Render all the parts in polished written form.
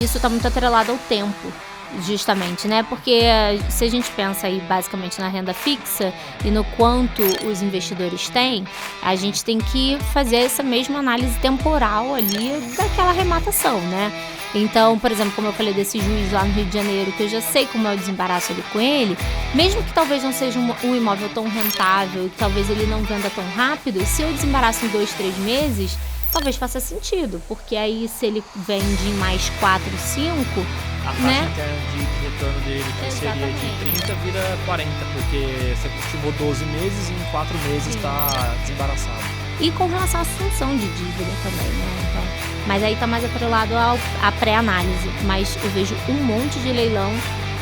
Isso está muito atrelado ao tempo, justamente, né? Porque se a gente pensa aí basicamente na renda fixa e no quanto os investidores têm, a gente tem que fazer essa mesma análise temporal ali daquela arrematação, né? Então, por exemplo, como eu falei desse juiz lá no Rio de Janeiro, que eu já sei como é o desembaraço ali com ele, mesmo que talvez não seja um imóvel tão rentável, que talvez ele não venda tão rápido, se eu desembaraço em 2, 3 meses, talvez faça sentido, porque aí se ele vende em mais 4, 5, a taxa interna de retorno dele, que seria de 30, vira 40, porque você costumou 12 meses e em 4 meses está desembaraçado. E com relação à assunção de dívida também, né? Então, mas aí tá mais atrelado à pré-análise. Mas eu vejo um monte de leilão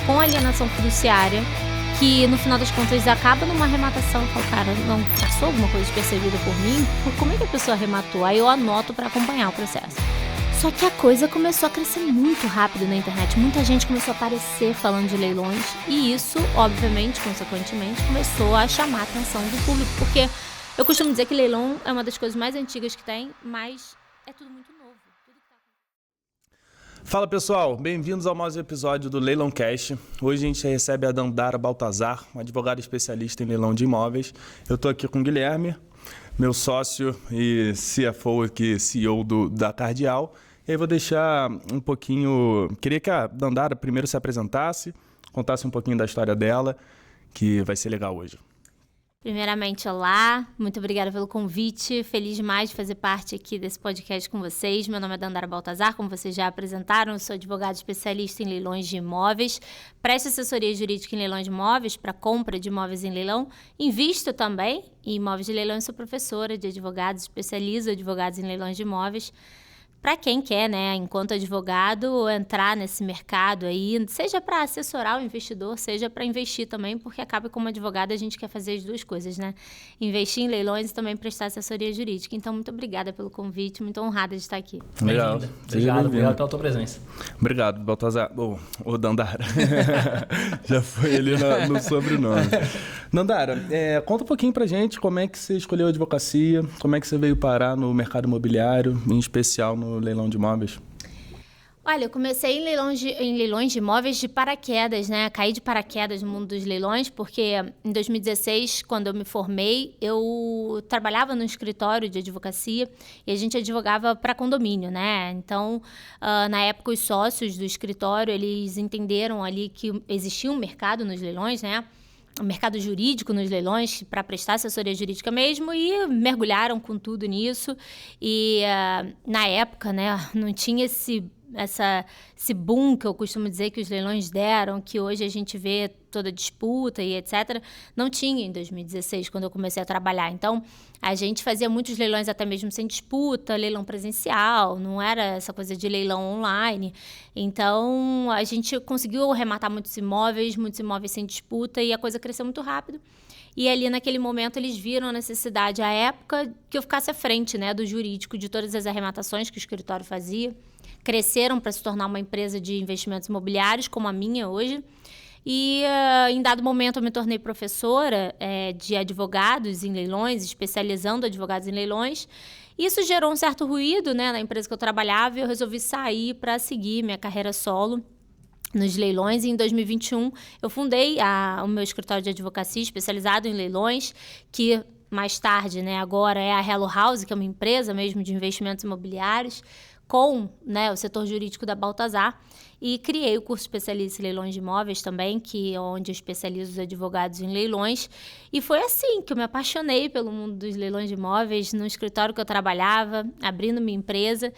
com alienação fiduciária que no final das contas acaba numa arrematação. Eu falo, cara, não passou alguma coisa despercebida por mim? Como é que a pessoa arrematou? Aí eu anoto para acompanhar o processo. Só que a coisa começou a crescer muito rápido na internet. Muita gente começou a aparecer falando de leilões. E isso, obviamente, consequentemente, começou a chamar a atenção do público. Porque eu costumo dizer que leilão é uma das coisas mais antigas que tem, mas é tudo muito novo. Fala pessoal, bem-vindos ao mais um episódio do Leilão Cash. Hoje a gente recebe a Dandara Baltazar, uma advogada especialista em leilão de imóveis. Eu estou aqui com o Guilherme, meu sócio e CFO aqui, CEO da Cardial. E aí vou deixar um pouquinho... Queria que a Dandara primeiro se apresentasse, contasse um pouquinho da história dela, que vai ser legal hoje. Primeiramente, olá, muito obrigada pelo convite, feliz demais de fazer parte aqui desse podcast com vocês. Meu nome é Dandara Baltazar, como vocês já apresentaram, eu sou advogada especialista em leilões de imóveis, presto assessoria jurídica em leilões de imóveis para compra de imóveis em leilão, invisto também em imóveis de leilão e sou professora de advogados, especializo advogados em leilões de imóveis. Para quem quer, né, enquanto advogado, entrar nesse mercado aí, seja para assessorar o investidor, seja para investir também, porque acaba como advogado a gente quer fazer as duas coisas, né? Investir em leilões e também prestar assessoria jurídica. Então, muito obrigada pelo convite, muito honrada de estar aqui. Legal. Obrigado pela tua presença. Obrigado, Baltazar. Ô Dandara. Já foi ali no sobrenome. Dandara, conta um pouquinho pra gente como é que você escolheu a advocacia, como é que você veio parar no mercado imobiliário, em especial no leilão de imóveis. Olha, eu comecei em leilões de imóveis de paraquedas, né? Caí de paraquedas no mundo dos leilões, porque em 2016, quando eu me formei, eu trabalhava no escritório de advocacia e a gente advogava para condomínio, né? Então, na época, os sócios do escritório, eles entenderam ali que existia um mercado nos leilões, né? O mercado jurídico nos leilões para prestar assessoria jurídica mesmo e mergulharam com tudo nisso. E na época, né, não tinha esse boom que eu costumo dizer que os leilões deram, que hoje a gente vê toda disputa e etc. Não tinha em 2016, quando eu comecei a trabalhar. Então, a gente fazia muitos leilões até mesmo sem disputa, leilão presencial, não era essa coisa de leilão online. Então, a gente conseguiu arrematar muitos imóveis sem disputa e a coisa cresceu muito rápido. E ali, naquele momento, eles viram a necessidade, à época, que eu ficasse à frente, né, do jurídico, de todas as arrematações que o escritório fazia. Cresceram para se tornar uma empresa de investimentos imobiliários, como a minha hoje. E, em dado momento, eu me tornei professora de advogados em leilões, especializando advogados em leilões. Isso gerou um certo ruído, né, na empresa que eu trabalhava e eu resolvi sair para seguir minha carreira solo nos leilões. E em 2021, eu fundei o meu escritório de advocacia especializado em leilões, que mais tarde, né, agora é a Hello House, que é uma empresa mesmo de investimentos imobiliários, com, né, o setor jurídico da Baltazar, e criei o curso especialista em leilões de imóveis também, que é onde eu especializo os advogados em leilões. E foi assim que eu me apaixonei pelo mundo dos leilões de imóveis, no escritório que eu trabalhava, abrindo minha empresa.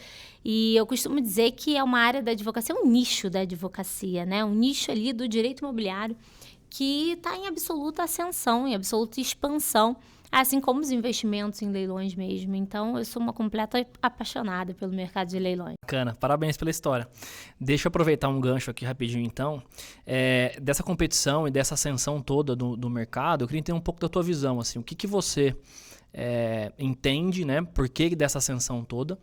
E eu costumo dizer que é uma área da advocacia, um nicho da advocacia, né? Um nicho ali do direito imobiliário que está em absoluta ascensão, em absoluta expansão, assim como os investimentos em leilões mesmo. Então, eu sou uma completa apaixonada pelo mercado de leilões. Bacana, parabéns pela história. Deixa eu aproveitar um gancho aqui rapidinho, então. Dessa competição e dessa ascensão toda do mercado, eu queria entender um pouco da tua visão. Assim, o que você entende, né, por que dessa ascensão toda.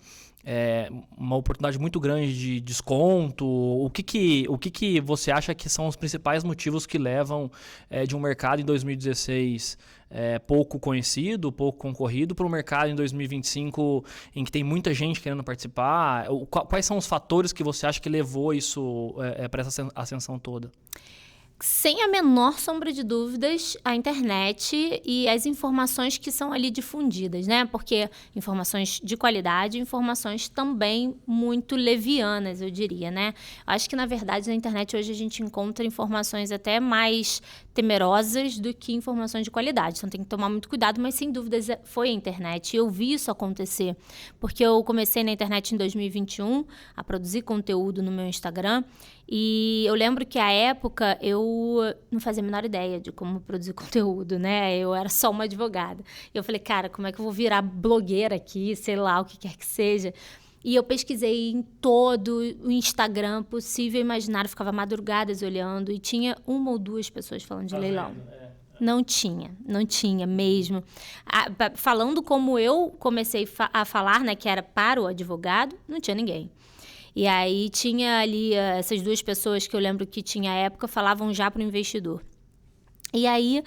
Uma oportunidade muito grande de desconto. O que você acha que são os principais motivos que levam de um mercado em 2016 pouco conhecido, pouco concorrido, para um mercado em 2025 em que tem muita gente querendo participar? Quais são os fatores que você acha que levou isso para essa ascensão toda? Sem a menor sombra de dúvidas, a internet e as informações que são ali difundidas, né? Porque informações de qualidade, informações também muito levianas, eu diria, né? Acho que, na verdade, na internet hoje a gente encontra informações até mais temerosas do que informações de qualidade. Então tem que tomar muito cuidado, mas sem dúvidas foi a internet. Eu vi isso acontecer, porque eu comecei na internet em 2021 a produzir conteúdo no meu Instagram. E eu lembro que, à época, eu não fazia a menor ideia de como produzir conteúdo, né? Eu era só uma advogada. E eu falei, cara, como é que eu vou virar blogueira aqui? Sei lá, o que quer que seja. E eu pesquisei em todo o Instagram possível e imaginário. Ficava madrugadas olhando e tinha 1 ou 2 pessoas falando de leilão. Não tinha mesmo. Falando como eu comecei a falar, né, que era para o advogado, não tinha ninguém. E aí tinha ali essas 2 pessoas que eu lembro que tinha à época, falavam já para o investidor. E aí,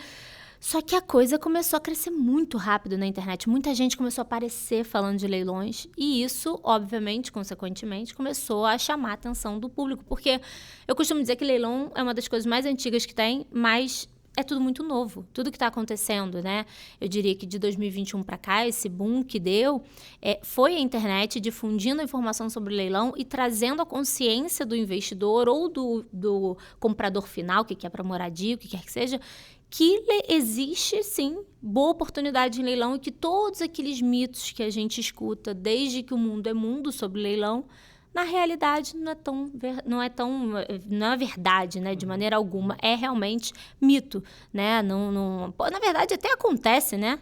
só que a coisa começou a crescer muito rápido na internet. Muita gente começou a aparecer falando de leilões. E isso, obviamente, consequentemente, começou a chamar a atenção do público. Porque eu costumo dizer que leilão é uma das coisas mais antigas que tem, mas é tudo muito novo, tudo que está acontecendo, né? Eu diria que de 2021 para cá, esse boom que deu, foi a internet difundindo a informação sobre o leilão e trazendo a consciência do investidor ou do comprador final, que quer para moradia, o que quer que seja, que existe, sim, boa oportunidade em leilão e que todos aqueles mitos que a gente escuta desde que o mundo é mundo sobre leilão, na realidade, não é verdade, né? De maneira alguma. É realmente mito, né? Na verdade, até acontece, né?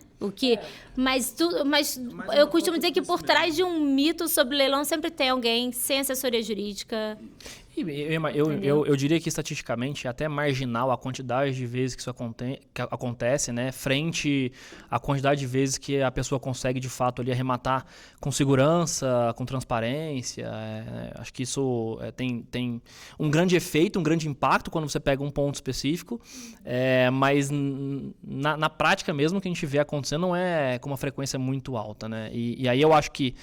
Mas eu costumo dizer que por trás de um mito sobre leilão sempre tem alguém sem assessoria jurídica. Eu diria que estatisticamente é até marginal a quantidade de vezes que isso acontece, né? Frente à quantidade de vezes que a pessoa consegue de fato ali arrematar com segurança, com transparência. Acho que isso tem um grande efeito, um grande impacto quando você pega um ponto específico, mas na prática mesmo que a gente vê acontecendo não é com uma frequência muito alta, né? E aí eu acho que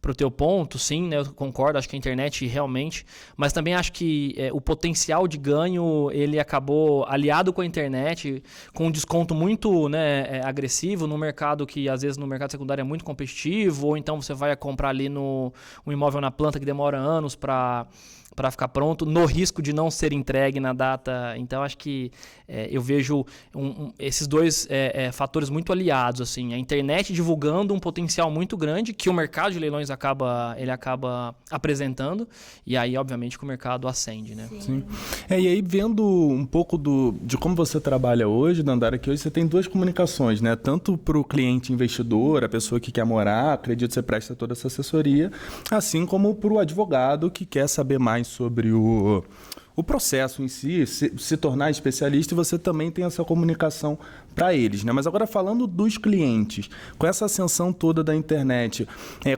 para o teu ponto, sim, né, eu concordo, acho que a internet realmente, mas também acho que o potencial de ganho, ele acabou aliado com a internet, com um desconto muito, né, agressivo no mercado que, às vezes, no mercado secundário é muito competitivo, ou então você vai comprar ali um imóvel na planta que demora anos para ficar pronto, no risco de não ser entregue na data. Então, acho que eu vejo esses 2 fatores muito aliados. Assim, a internet divulgando um potencial muito grande que o mercado de leilões acaba apresentando, e aí, obviamente, que o mercado ascende. Né? Sim. E aí, vendo um pouco de como você trabalha hoje, Dandara, que hoje você tem 2 comunicações, né? Tanto para o cliente investidor, a pessoa que quer morar, acredito que você presta toda essa assessoria, assim como para o advogado que quer saber mais sobre o processo em si, se tornar especialista, e você também tem essa comunicação para eles, né? Mas agora falando dos clientes, com essa ascensão toda da internet,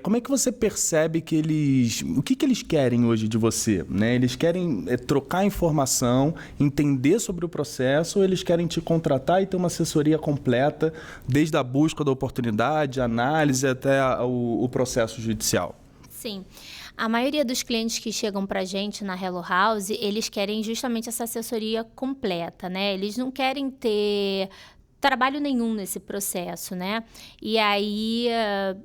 como é que você percebe que o que eles querem hoje de você, né? Eles querem trocar informação, entender sobre o processo, ou eles querem te contratar e ter uma assessoria completa, desde a busca da oportunidade, análise até o processo judicial? Sim. A maioria dos clientes que chegam para a gente na Hello House, eles querem justamente essa assessoria completa, né? Eles não querem ter trabalho nenhum nesse processo, né? E aí,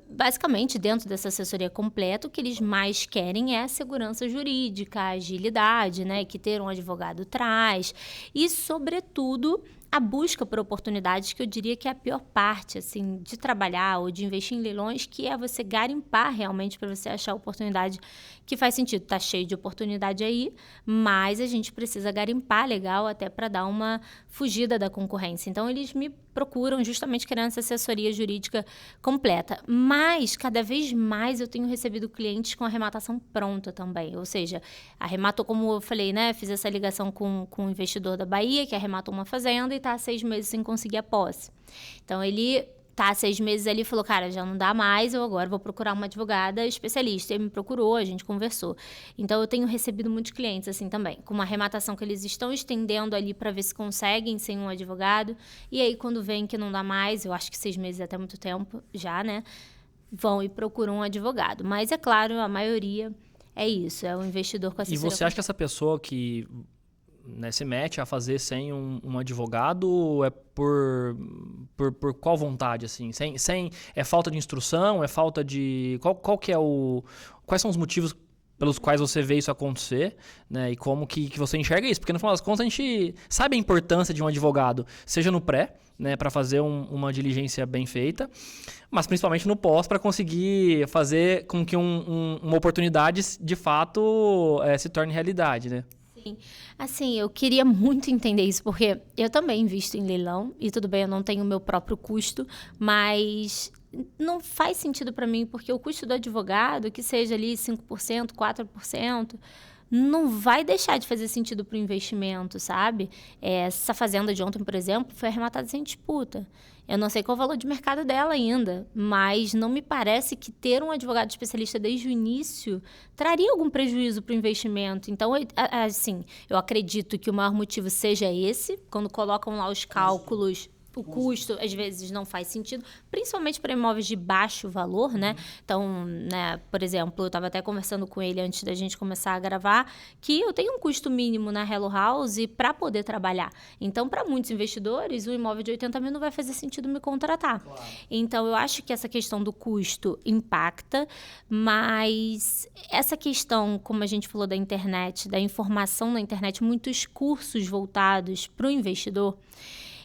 basicamente, dentro dessa assessoria completa, o que eles mais querem é a segurança jurídica, a agilidade, né? Que ter um advogado traz. E, sobretudo, a busca por oportunidades, que eu diria que é a pior parte, assim, de trabalhar ou de investir em leilões, que é você garimpar realmente para você achar a oportunidade que faz sentido. Tá cheio de oportunidade aí, mas a gente precisa garimpar legal até para dar uma fugida da concorrência. Então, eles me procuram justamente querendo essa assessoria jurídica completa. Mas, cada vez mais, eu tenho recebido clientes com arrematação pronta também. Ou seja, arrematou, como eu falei, né? Fiz essa ligação com um investidor da Bahia, que arrematou uma fazenda e está há 6 meses sem conseguir a posse. Então, ele tá 6 meses ali e falou, cara, já não dá mais, eu agora vou procurar uma advogada especialista. Ele me procurou, a gente conversou. Então, eu tenho recebido muitos clientes assim também, com uma arrematação que eles estão estendendo ali para ver se conseguem sem um advogado. E aí, quando vem que não dá mais, eu acho que 6 meses é até muito tempo já, né? Vão e procuram um advogado. Mas, é claro, a maioria é isso, é o investidor com assessoria. E você acha que essa pessoa que... né, se mete a fazer sem um advogado é por qual vontade, assim? É falta de instrução? É falta de... Qual que é quais são os motivos pelos quais você vê isso acontecer, né? E como que você enxerga isso? Porque, no final das contas, a gente sabe a importância de um advogado, seja no pré, né, para fazer uma diligência bem feita, mas principalmente no pós, para conseguir fazer com que uma oportunidade, de fato, se torne realidade, né? Assim, eu queria muito entender isso, porque eu também invisto em leilão, e tudo bem, eu não tenho o meu próprio custo, mas não faz sentido para mim, porque o custo do advogado, que seja ali 5%, 4%, não vai deixar de fazer sentido para o investimento, sabe? Essa fazenda de ontem, por exemplo, foi arrematada sem disputa. Eu não sei qual é o valor de mercado dela ainda, mas não me parece que ter um advogado especialista desde o início traria algum prejuízo para o investimento. Então, assim, eu acredito que o maior motivo seja esse, quando colocam lá os cálculos... O custo, às vezes, não faz sentido, principalmente para imóveis de baixo valor, né? Então, né, por exemplo, eu estava até conversando com ele antes da gente começar a gravar, que eu tenho um custo mínimo na Hello House para poder trabalhar. Então, para muitos investidores, um imóvel de 80 mil não vai fazer sentido me contratar. Claro. Então, eu acho que essa questão do custo impacta, mas essa questão, como a gente falou da internet, da informação na internet, muitos cursos voltados para o investidor,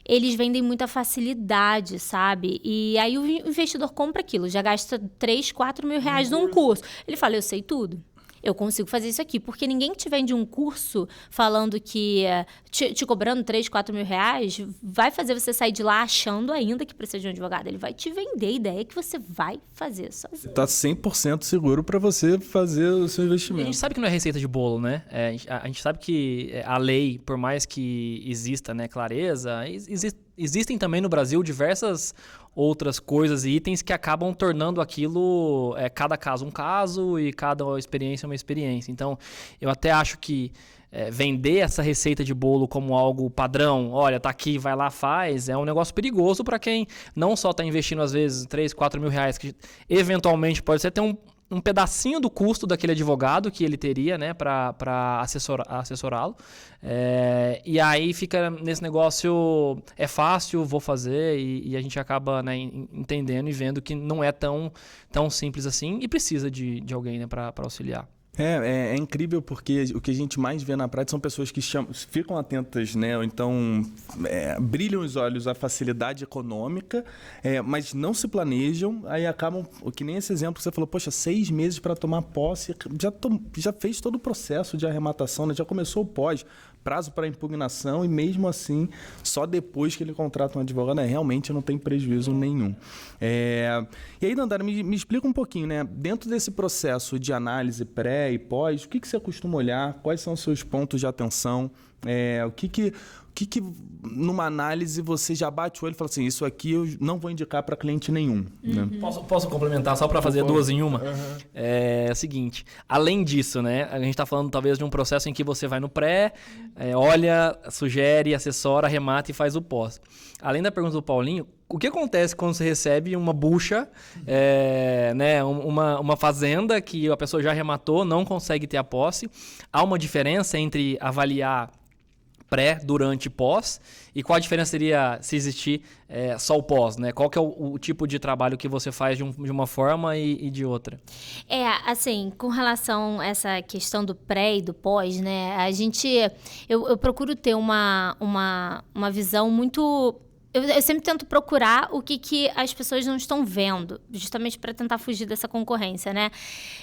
eles vendem muita facilidade, sabe? E aí o investidor compra aquilo, já gasta 3, 4 mil reais num curso. Ele fala, eu sei tudo. Eu consigo fazer isso aqui. Porque ninguém que te vende um curso falando que te cobrando 3, 4 mil reais vai fazer você sair de lá achando ainda que precisa de um advogado. Ele vai te vender a ideia que você vai fazer sozinho. Está 100% seguro para você fazer o seu investimento. A gente sabe que não é receita de bolo, né? A gente sabe que a lei, por mais que exista, né, clareza, existem também no Brasil diversas outras coisas e itens que acabam tornando aquilo, cada caso um caso e cada experiência uma experiência. Então, eu até acho que vender essa receita de bolo como algo padrão, olha, tá aqui, vai lá, faz, é um negócio perigoso para quem não só está investindo, às vezes, 3, 4 mil reais, que eventualmente pode ser ter um pedacinho do custo daquele advogado que ele teria, né, para assessorá-lo. E aí fica nesse negócio, é fácil, vou fazer, e a gente acaba, né, entendendo e vendo que não é tão simples assim e precisa de alguém, né, para auxiliar. É incrível porque o que a gente mais vê na prática são pessoas que ficam atentas, né? Ou então brilham os olhos à facilidade econômica, mas não se planejam, aí acabam, que nem esse exemplo que você falou, poxa, 6 meses para tomar posse, já fez todo o processo de arrematação, né? Já começou o pós, prazo para impugnação e mesmo assim, só depois que ele contrata um advogado, realmente não tem prejuízo nenhum. E aí, Dandara, me explica um pouquinho, né? Dentro desse processo de análise pré e pós, o que você costuma olhar? Quais são os seus pontos de atenção? O que numa análise você já bate o olho e fala assim, isso aqui eu não vou indicar para cliente nenhum. Né? Posso complementar só para fazer duas em uma? Uhum. É o seguinte, além disso, né, a gente está falando talvez de um processo em que você vai no pré, olha, sugere, assessora, arremata e faz o pós. Além da pergunta do Paulinho, o que acontece quando você recebe uma bucha, né, uma fazenda que a pessoa já arrematou, não consegue ter a posse? Há uma diferença entre avaliar pré, durante e pós? E qual a diferença seria se existir só o pós, né? Qual que é o tipo de trabalho que você faz de uma forma e de outra? Assim, com relação a essa questão do pré e do pós, né? Eu procuro ter uma visão muito... Eu sempre tento procurar o que as pessoas não estão vendo, justamente para tentar fugir dessa concorrência, né?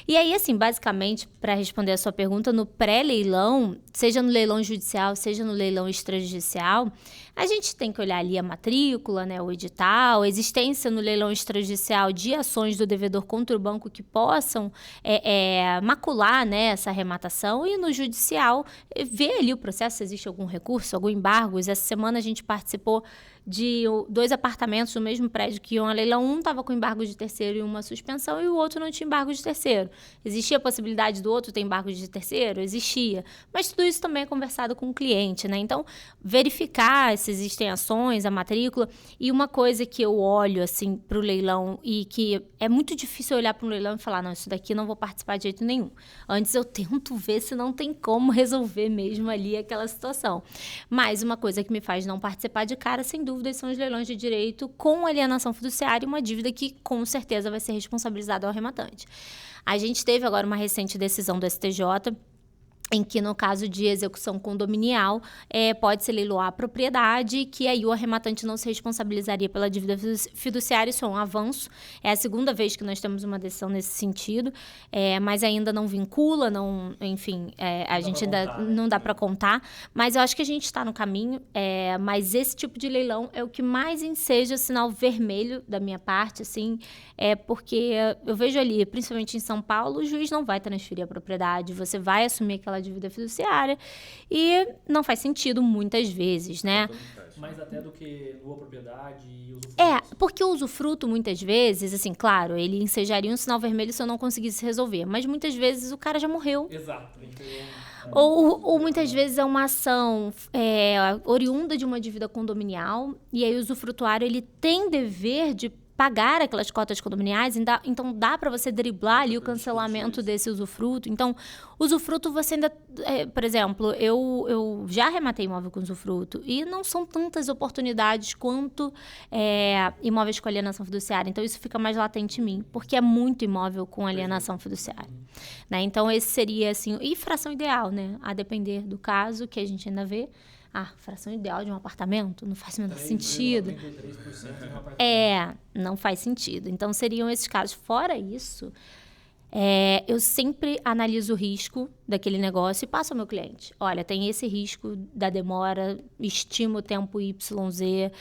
E aí, assim, basicamente, para responder a sua pergunta, no pré-leilão, seja no leilão judicial, seja no leilão extrajudicial, a gente tem que olhar ali a matrícula, né, o edital, a existência no leilão extrajudicial de ações do devedor contra o banco que possam macular, né, essa arrematação, e no judicial ver ali o processo, se existe algum recurso, algum embargo. Essa semana a gente participou de 2 apartamentos no mesmo prédio que iam a leilão. Um estava com embargo de terceiro e uma suspensão, e o outro não tinha embargo de terceiro. Existia a possibilidade do outro ter embargo de terceiro? Existia. Mas tudo isso também é conversado com o cliente, né? Então, verificar se existem ações, a matrícula. E uma coisa que eu olho, assim, para o leilão, e que é muito difícil olhar para um leilão e falar, não, isso daqui não vou participar de jeito nenhum. Antes eu tento ver se não tem como resolver mesmo ali aquela situação. Mas uma coisa que me faz não participar de cara, sem dúvida, são os leilões de direito com alienação fiduciária, uma dívida que com certeza vai ser responsabilizada ao arrematante. A gente teve agora uma recente decisão do STJ, em que, no caso de execução condominial, pode-se leiloar a propriedade, que aí o arrematante não se responsabilizaria pela dívida fiduciária. Isso é um avanço. É a segunda vez que nós temos uma decisão nesse sentido, mas ainda não vincula, não, enfim, a gente ainda não dá para contar. Mas eu acho que a gente está no caminho, mas esse tipo de leilão é o que mais enseja sinal vermelho da minha parte, assim, porque eu vejo ali, principalmente em São Paulo, o juiz não vai transferir a propriedade, você vai assumir aquela dívida fiduciária e não faz sentido muitas vezes, né? Mais até do que nua propriedade e usufruto. Porque o usufruto, muitas vezes, assim, claro, ele ensejaria um sinal vermelho se eu não conseguisse resolver, mas muitas vezes o cara já morreu. Exato. Ou muitas vezes é uma ação oriunda de uma dívida condominial, e aí o usufrutuário ele tem dever de pagar aquelas cotas condominiais, então dá para você driblar ali o cancelamento desse usufruto. Então, usufruto você ainda... por exemplo, eu já arrematei imóvel com usufruto e não são tantas oportunidades quanto imóveis com alienação fiduciária. Então, isso fica mais latente em mim, porque é muito imóvel com alienação fiduciária. Né? Então, esse seria, assim... E fração ideal, né? A depender do caso, que a gente ainda vê. Fração ideal de um apartamento? Não faz o menor sentido. 33% de um apartamento. Não faz sentido. Então, seriam esses casos. Fora isso, eu sempre analiso o risco daquele negócio e passo ao meu cliente. Olha, tem esse risco da demora, estimo o tempo YZ,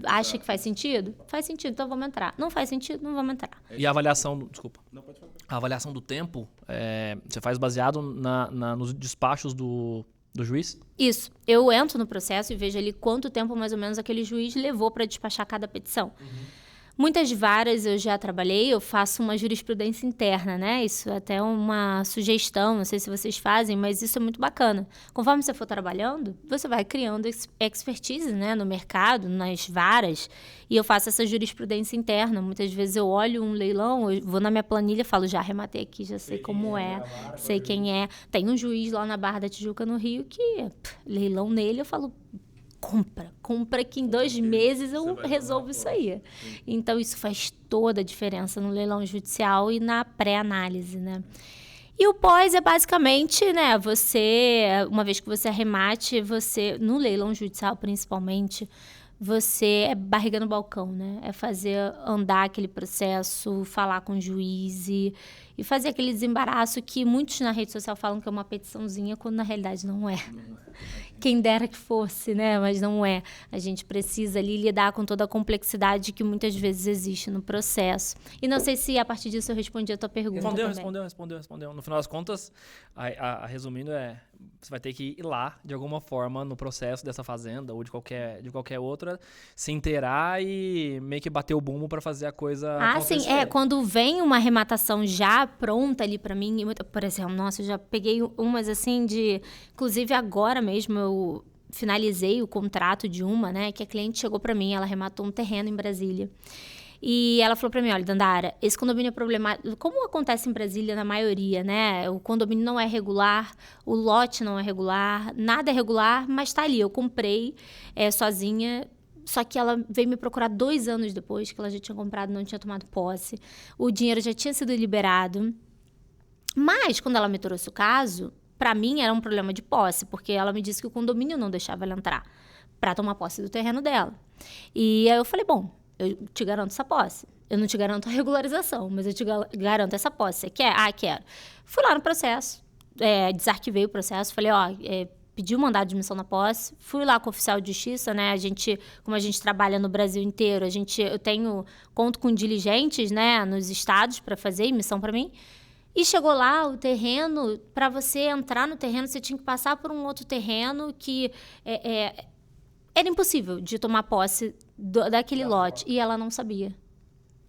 acha que faz sentido? Faz sentido, então vamos entrar. Não faz sentido, não vamos entrar. E a avaliação... Desculpa. Não, pode falar. A avaliação do tempo, você faz baseado nos despachos do juiz? Isso. Eu entro no processo e vejo ali quanto tempo mais ou menos aquele juiz levou para despachar cada petição. Muitas varas eu já trabalhei, eu faço uma jurisprudência interna, né? Isso é até uma sugestão, não sei se vocês fazem, mas isso é muito bacana. Conforme você for trabalhando, você vai criando expertise, né, no mercado, nas varas, e eu faço essa jurisprudência interna. Muitas vezes eu olho um leilão, eu vou na minha planilha e falo, já arrematei aqui, já sei como sei quem é. Tem um juiz lá na Barra da Tijuca, no Rio, que leilão nele, eu falo... Compra que em 2 meses eu resolvo isso aí. Então, isso faz toda a diferença no leilão judicial e na pré-análise, né? E o pós é basicamente, né, uma vez que você arremate, no leilão judicial principalmente, você é barriga no balcão, né? É fazer andar aquele processo, falar com o juiz e fazer aquele desembaraço que muitos na rede social falam que é uma petiçãozinha, quando na realidade não é. Quem dera que fosse, né? Mas não é. A gente precisa ali lidar com toda a complexidade que muitas vezes existe no processo. E não sei se a partir disso eu respondi a tua pergunta. Respondeu. No final das contas, resumindo, você vai ter que ir lá, de alguma forma, no processo dessa fazenda ou de qualquer outra, se inteirar e meio que bater o bumbo para fazer a coisa acontecer. Sim. Quando vem uma arrematação já pronta ali para mim, por exemplo, eu já peguei umas assim inclusive agora mesmo eu finalizei o contrato de uma, né, que a cliente chegou para mim, ela arrematou um terreno em Brasília. E ela falou para mim, olha, Dandara, esse condomínio é problemático. Como acontece em Brasília na maioria, né? O condomínio não é regular, o lote não é regular, nada é regular, mas tá ali. Eu comprei sozinha, só que ela veio me procurar 2 anos depois, que ela já tinha comprado, não tinha tomado posse. O dinheiro já tinha sido liberado. Mas, quando ela me trouxe o caso, para mim era um problema de posse, porque ela me disse que o condomínio não deixava ela entrar para tomar posse do terreno dela. E aí eu falei, bom, eu te garanto essa posse. Eu não te garanto a regularização, mas eu te garanto essa posse. Você quer? Quero. Fui lá no processo, desarquivei o processo, falei, pedi o mandado de admissão na posse, fui lá com o oficial de justiça, né? Como a gente trabalha no Brasil inteiro, conto com diligentes, né, nos estados para fazer emissão para mim. E chegou lá, o terreno, para você entrar no terreno, você tinha que passar por um outro terreno que era impossível de tomar posse daquele lote. E ela não sabia.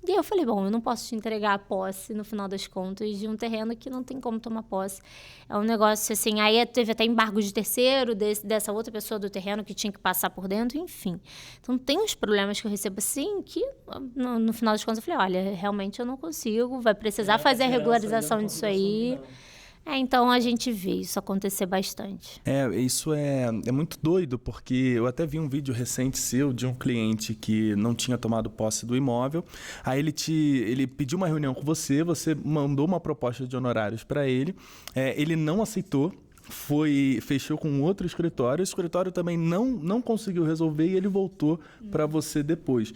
E aí eu falei, bom, eu não posso te entregar a posse, no final das contas, de um terreno que não tem como tomar posse. É um negócio assim, aí teve até embargo de terceiro, dessa outra pessoa do terreno que tinha que passar por dentro, enfim. Então tem uns problemas que eu recebo assim, que no final das contas eu falei, olha, realmente eu não consigo, vai precisar fazer a regularização disso aí. Então a gente vê isso acontecer bastante. Isso é muito doido, porque eu até vi um vídeo recente seu de um cliente que não tinha tomado posse do imóvel. Aí ele pediu uma reunião com você mandou uma proposta de honorários para ele, ele não aceitou. Fechou com outro escritório, o escritório também não conseguiu resolver e ele voltou para você depois.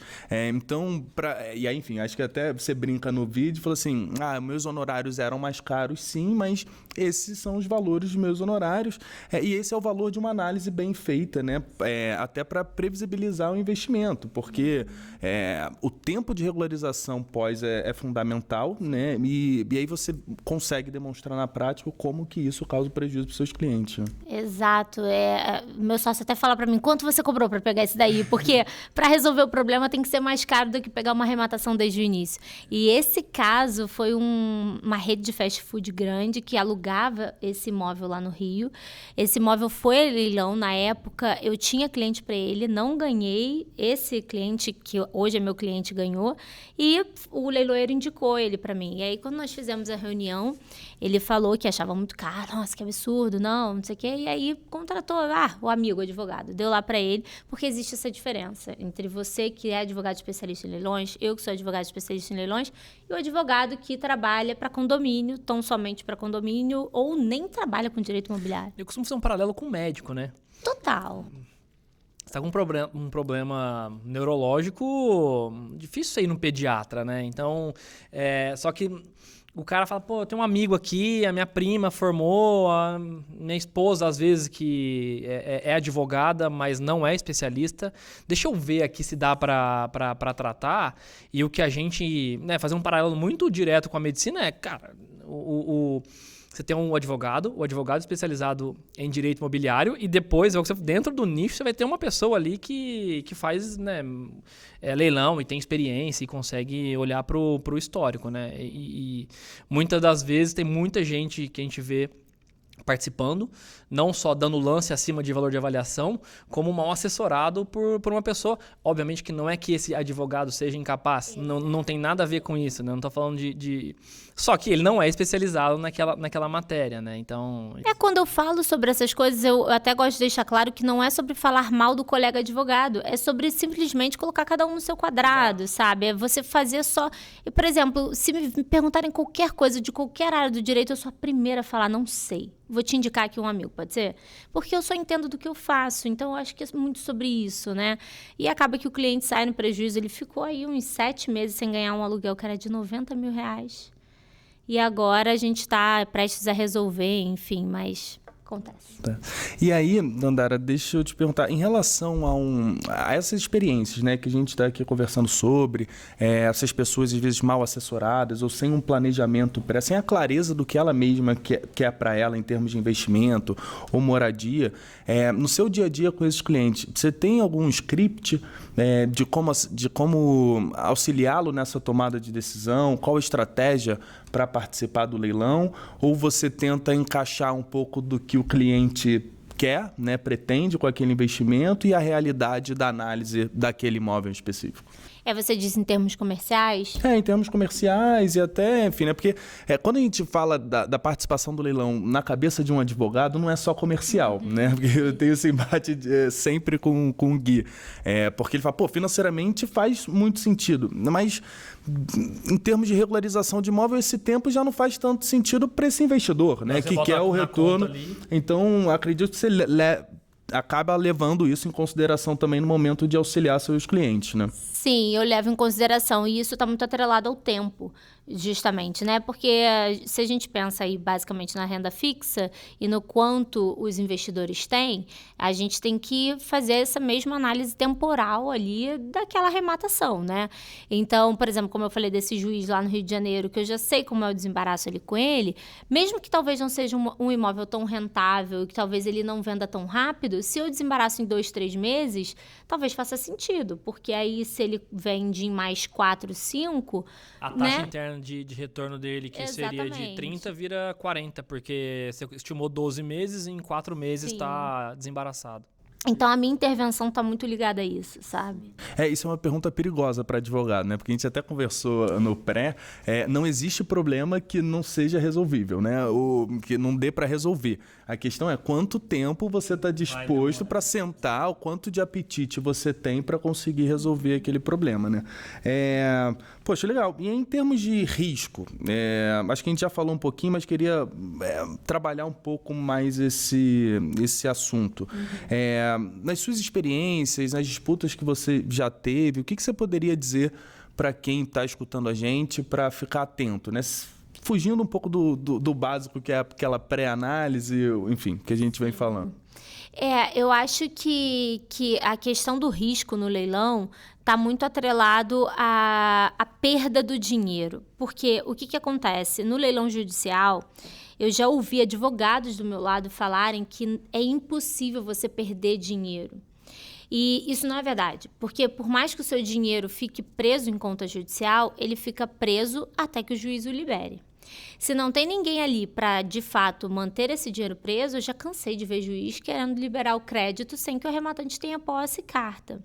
E aí, enfim, acho que até você brinca no vídeo e fala assim, meus honorários eram mais caros sim, mas esses são os valores dos meus honorários, e esse é o valor de uma análise bem feita, né? Até para previsibilizar o investimento, porque o tempo de regularização pós é fundamental, né? E aí você consegue demonstrar na prática como que isso causa prejuízo para os seus clientes. Exato. Meu sócio até fala para mim, quanto você cobrou para pegar esse daí? Porque para resolver o problema tem que ser mais caro do que pegar uma arrematação desde o início. E esse caso foi uma rede de fast food grande que alugava esse imóvel lá no Rio. Esse imóvel foi leilão na época, eu tinha cliente para ele, não ganhei. Esse cliente, que hoje é meu cliente, ganhou. E o leiloeiro indicou ele para mim. E aí, quando nós fizemos a reunião, ele falou que achava muito caro, nossa, que absurdo, não sei o quê. E aí contratou o amigo, o advogado, deu lá para ele, porque existe essa diferença entre você que é advogado especialista em leilões, eu que sou advogado especialista em leilões, e o advogado que trabalha para condomínio, tão somente para condomínio, ou nem trabalha com direito imobiliário. Eu costumo fazer um paralelo com o médico, né? Total. Você tá com um problema neurológico, difícil você ir no pediatra, né? Então, só que o cara fala, pô, eu tenho um amigo aqui, a minha prima formou, a minha esposa, às vezes, que é advogada, mas não é especialista. Deixa eu ver aqui se dá para tratar. E o que a gente... fazer um paralelo muito direto com a medicina cara, você tem um advogado, o advogado especializado em direito imobiliário, e depois, dentro do nicho, você vai ter uma pessoa ali que faz leilão e tem experiência e consegue olhar pro histórico, né? E muitas das vezes tem muita gente que a gente vê participando, não só dando lance acima de valor de avaliação, como mal assessorado por uma pessoa. Obviamente que não é que esse advogado seja incapaz, não tem nada a ver com isso, né? Não estou falando de... Só que ele não é especializado naquela matéria, né? Então... Quando eu falo sobre essas coisas, eu até gosto de deixar claro que não é sobre falar mal do colega advogado, é sobre simplesmente colocar cada um no seu quadrado, sabe? É você fazer só... Por exemplo, se me perguntarem qualquer coisa de qualquer área do direito, eu sou a primeira a falar, não sei. Vou te indicar aqui um amigo, pode ser? Porque eu só entendo do que eu faço, então eu acho que é muito sobre isso, né? E acaba que o cliente sai no prejuízo, ele ficou aí uns 7 meses sem ganhar um aluguel que era de R$90 mil. E agora a gente está prestes a resolver, enfim, mas acontece. Tá. E aí, Dandara, deixa eu te perguntar, em relação a essas experiências, né, que a gente está aqui conversando sobre, essas pessoas às vezes mal assessoradas ou sem um planejamento, sem a clareza do que ela mesma quer para ela em termos de investimento ou moradia, no seu dia a dia com esses clientes, você tem algum script de como auxiliá-lo nessa tomada de decisão? Qual a estratégia para participar do leilão? Ou você tenta encaixar um pouco do que o cliente quer, né, pretende com aquele investimento e a realidade da análise daquele imóvel específico? Você diz em termos comerciais? Em termos comerciais e até, enfim, né? Porque quando a gente fala da participação do leilão na cabeça de um advogado, não é só comercial, né? Porque eu tenho esse embate sempre com o Gui. Porque ele fala, financeiramente faz muito sentido, mas em termos de regularização de imóvel, esse tempo já não faz tanto sentido para esse investidor, né? Que quer o retorno. Então, acredito que você acaba levando isso em consideração também no momento de auxiliar seus clientes, né? Sim, eu levo em consideração, e isso está muito atrelado ao tempo. Justamente, né? Porque se a gente pensa aí basicamente na renda fixa e no quanto os investidores têm, a gente tem que fazer essa mesma análise temporal ali daquela arrematação, né? Então, por exemplo, como eu falei desse juiz lá no Rio de Janeiro, que eu já sei como é o desembaraço ali com ele, mesmo que talvez não seja um imóvel tão rentável, que talvez ele não venda tão rápido, se eu desembaraço em 2, 3 meses, talvez faça sentido, porque aí se ele vende em mais 4, 5... A taxa interna de retorno dele, que seria de 30, vira 40, porque você estimou 12 meses e em 4 meses está desembaraçado. Então, a minha intervenção está muito ligada a isso, sabe? Isso é uma pergunta perigosa para advogado, né? Porque a gente até conversou no pré, não existe problema que não seja resolvível, né? Que não dê para resolver. A questão é quanto tempo você está disposto para sentar, o quanto de apetite você tem para conseguir resolver aquele problema, né? Poxa, legal. E em termos de risco, acho que a gente já falou um pouquinho, mas queria trabalhar um pouco mais esse assunto. Nas suas experiências, nas disputas que você já teve, o que você poderia dizer para quem está escutando a gente para ficar atento, né? Fugindo um pouco do básico, que é aquela pré-análise, enfim, que a gente vem falando. Eu acho que a questão do risco no leilão está muito atrelado à perda do dinheiro. Porque o que acontece? No leilão judicial, eu já ouvi advogados do meu lado falarem que é impossível você perder dinheiro. E isso não é verdade, porque por mais que o seu dinheiro fique preso em conta judicial, ele fica preso até que o juiz o libere. Se não tem ninguém ali para, de fato, manter esse dinheiro preso, eu já cansei de ver juiz querendo liberar o crédito sem que o arrematante tenha posse e carta.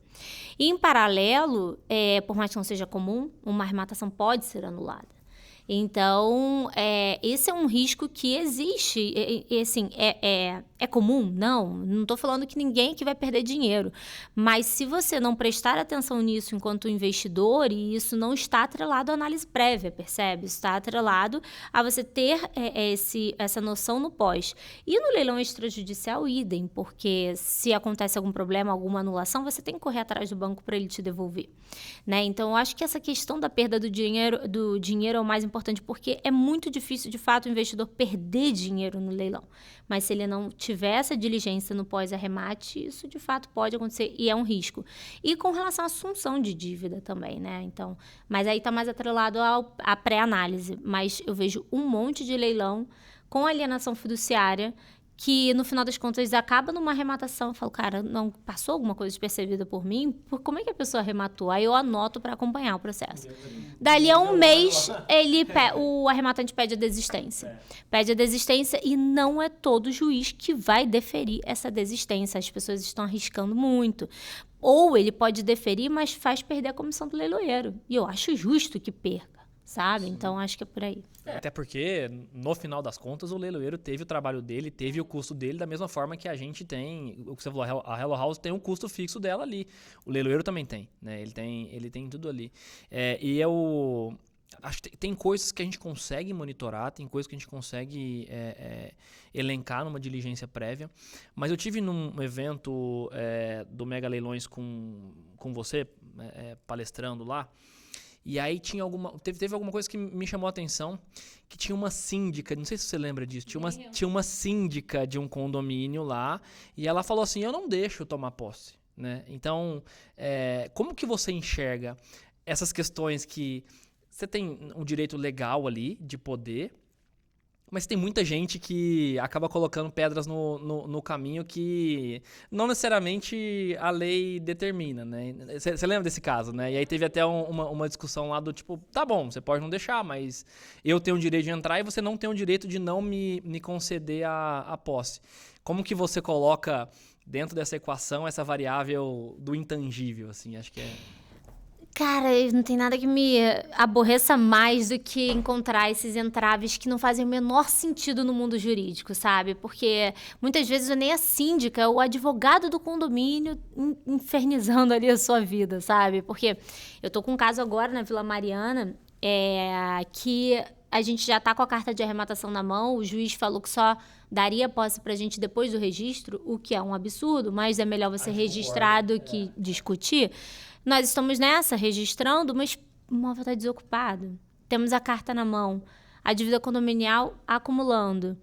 E, em paralelo, por mais que não seja comum, uma arrematação pode ser anulada. Então, esse é um risco que existe. Assim, é comum? Não estou falando que ninguém aqui vai perder dinheiro. Mas se você não prestar atenção nisso enquanto investidor, e isso não está atrelado à análise prévia, percebe? Isso está atrelado a você ter essa noção no pós. E no leilão extrajudicial, idem, porque se acontece algum problema, alguma anulação, você tem que correr atrás do banco para ele te devolver. Né? Então, eu acho que essa questão da perda do dinheiro é o mais importante, porque é muito difícil, de fato, o investidor perder dinheiro no leilão. Mas se ele não tiver essa diligência no pós-arremate, isso, de fato, pode acontecer e é um risco. E com relação à assunção de dívida também, né? Então, mas aí está mais atrelado à pré-análise. Mas eu vejo um monte de leilão com alienação fiduciária que, no final das contas, acaba numa arrematação. Eu falo, cara, não passou alguma coisa despercebida por mim? Como é que a pessoa arrematou? Aí eu anoto para acompanhar o processo. Dali a um mês, o arrematante pede a desistência. Pede a desistência e não é todo juiz que vai deferir essa desistência. As pessoas estão arriscando muito. Ou ele pode deferir, mas faz perder a comissão do leiloeiro. E eu acho justo que perca, sabe? Sim. Então, acho que é por aí. Até porque, no final das contas, o leiloeiro teve o trabalho dele, teve o custo dele, da mesma forma que a gente tem, o que você falou, a Hello House tem um custo fixo dela ali. O leiloeiro também tem, né? Ele tem tudo ali. Acho que tem coisas que a gente consegue monitorar, tem coisas que a gente consegue elencar numa diligência prévia. Mas eu tive num evento do Mega Leilões com você, palestrando lá. E aí teve alguma coisa que me chamou a atenção, que tinha uma síndica, não sei se você lembra disso, tinha uma síndica de um condomínio lá, e ela falou assim, eu não deixo tomar posse, né? Então, como que você enxerga essas questões que você tem um direito legal ali de poder, mas tem muita gente que acaba colocando pedras no caminho que não necessariamente a lei determina, né? Você lembra desse caso, né? E aí teve até uma discussão lá do tipo, tá bom, você pode não deixar, mas eu tenho o direito de entrar e você não tem o direito de não me conceder a posse. Como que você coloca dentro dessa equação essa variável do intangível, assim? Acho que é... Cara, não tem nada que me aborreça mais do que encontrar esses entraves que não fazem o menor sentido no mundo jurídico, sabe? Porque muitas vezes nem a síndica, o advogado do condomínio infernizando ali a sua vida, sabe? Porque eu tô com um caso agora na Vila Mariana, que a gente já tá com a carta de arrematação na mão, o juiz falou que só daria posse pra gente depois do registro, o que é um absurdo, mas é melhor você registrar do que discutir. Nós estamos nessa, registrando, mas o imóvel está desocupado. temos a carta na mão, a dívida condominial acumulando.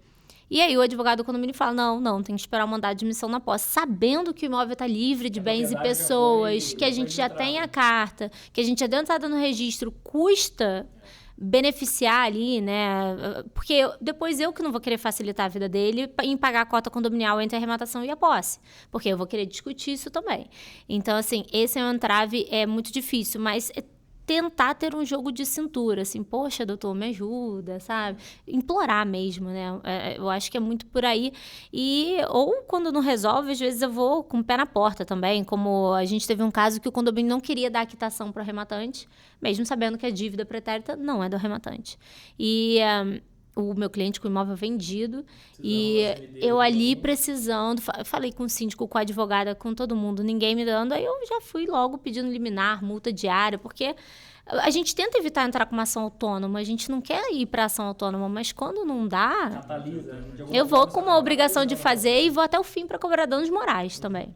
E aí o advogado do condomínio fala, não, tem que esperar o mandado de admissão na posse, sabendo que o imóvel está livre de bens e pessoas, que a gente já tem a carta, que a gente já deu entrada no registro, custa beneficiar ali, né? Porque depois eu que não vou querer facilitar a vida dele em pagar a cota condominial entre a arrematação e a posse, porque eu vou querer discutir isso também. Então, assim, esse é um entrave muito difícil, mas tentar ter um jogo de cintura, assim, poxa, doutor, me ajuda, sabe? Implorar mesmo, né? Eu acho que é muito por aí. Ou quando não resolve, às vezes eu vou com o pé na porta também, como a gente teve um caso que o condomínio não queria dar a quitação para o arrematante, mesmo sabendo que a dívida pretérita não é do arrematante. O meu cliente com o imóvel vendido e eu ali precisando, falei com o síndico, com a advogada, com todo mundo, ninguém me dando, aí eu já fui logo pedindo liminar, multa diária, porque a gente tenta evitar entrar com uma ação autônoma, a gente não quer ir para ação autônoma, mas quando não dá, eu vou com uma obrigação de fazer e vou até o fim para cobrar danos morais também.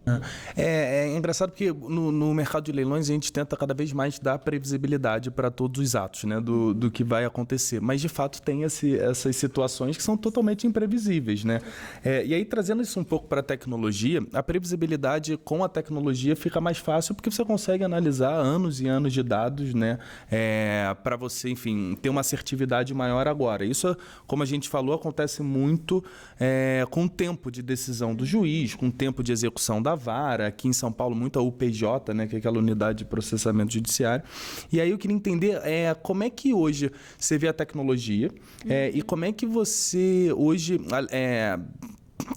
É engraçado porque no mercado de leilões a gente tenta cada vez mais dar previsibilidade para todos os atos, né, do que vai acontecer, mas de fato tem essas situações que são totalmente imprevisíveis, né? E aí, trazendo isso um pouco para a tecnologia, a previsibilidade com a tecnologia fica mais fácil porque você consegue analisar anos e anos de dados, né? Para você, enfim, ter uma assertividade maior agora. Isso, como a gente falou, acontece muito com o tempo de decisão do juiz, com o tempo de execução da vara. Aqui em São Paulo, muito a UPJ, né, que é aquela unidade de processamento judiciário. E aí eu queria entender como é que hoje você vê a tecnologia e como é que você hoje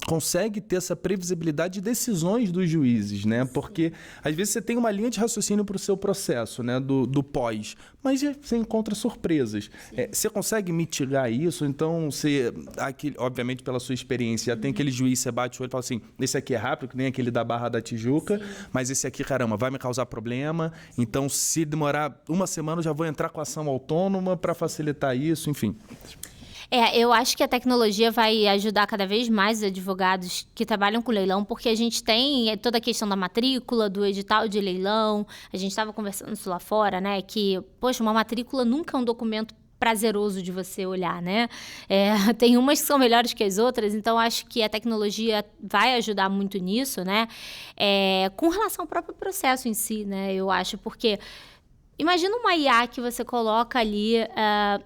consegue ter essa previsibilidade de decisões dos juízes, né? Porque às vezes você tem uma linha de raciocínio para o seu processo, né? Do pós, mas você encontra surpresas. Você consegue mitigar isso? Então, você, obviamente, pela sua experiência, já tem aquele juiz, você bate o olho e fala assim, esse aqui é rápido, que nem aquele da Barra da Tijuca, mas esse aqui, caramba, vai me causar problema, então se demorar uma semana eu já vou entrar com ação autônoma para facilitar isso, enfim. Eu acho que a tecnologia vai ajudar cada vez mais os advogados que trabalham com leilão, porque a gente tem toda a questão da matrícula, do edital de leilão. A gente estava conversando isso lá fora, né? Que, poxa, uma matrícula nunca é um documento prazeroso de você olhar, né? Tem umas que são melhores que as outras, então acho que a tecnologia vai ajudar muito nisso, né? Com relação ao próprio processo em si, né? Eu acho, porque imagina uma IA que você coloca ali,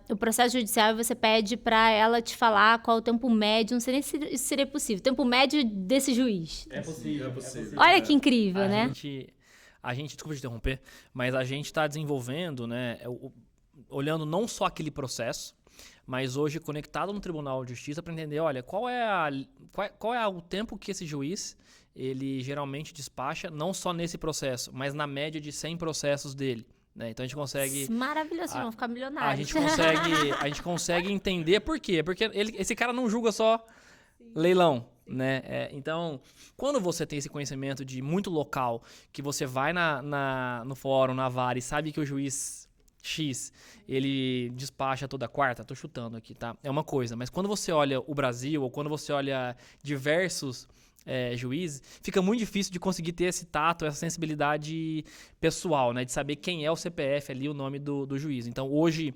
o processo judicial, e você pede para ela te falar qual o tempo médio, não sei nem se isso seria possível, o tempo médio desse juiz. É possível. Olha que incrível, né? A gente, desculpa te interromper, mas a gente está desenvolvendo, né, olhando não só aquele processo, mas hoje conectado no Tribunal de Justiça para entender, olha, qual é o tempo que esse juiz ele geralmente despacha, não só nesse processo, mas na média de 100 processos dele. Né? Então a gente consegue... Maravilhoso, vão ficar milionários. A gente consegue entender por quê. Porque esse cara não julga só leilão. Né? Então, quando você tem esse conhecimento de muito local, que você vai no fórum, na vara, e sabe que o juiz X, ele despacha toda quarta, tô chutando aqui, tá? É uma coisa. Mas quando você olha o Brasil, ou quando você olha diversos juízes, fica muito difícil de conseguir ter esse tato, essa sensibilidade pessoal, né? De saber quem é o CPF ali, o nome do juiz. Então, hoje,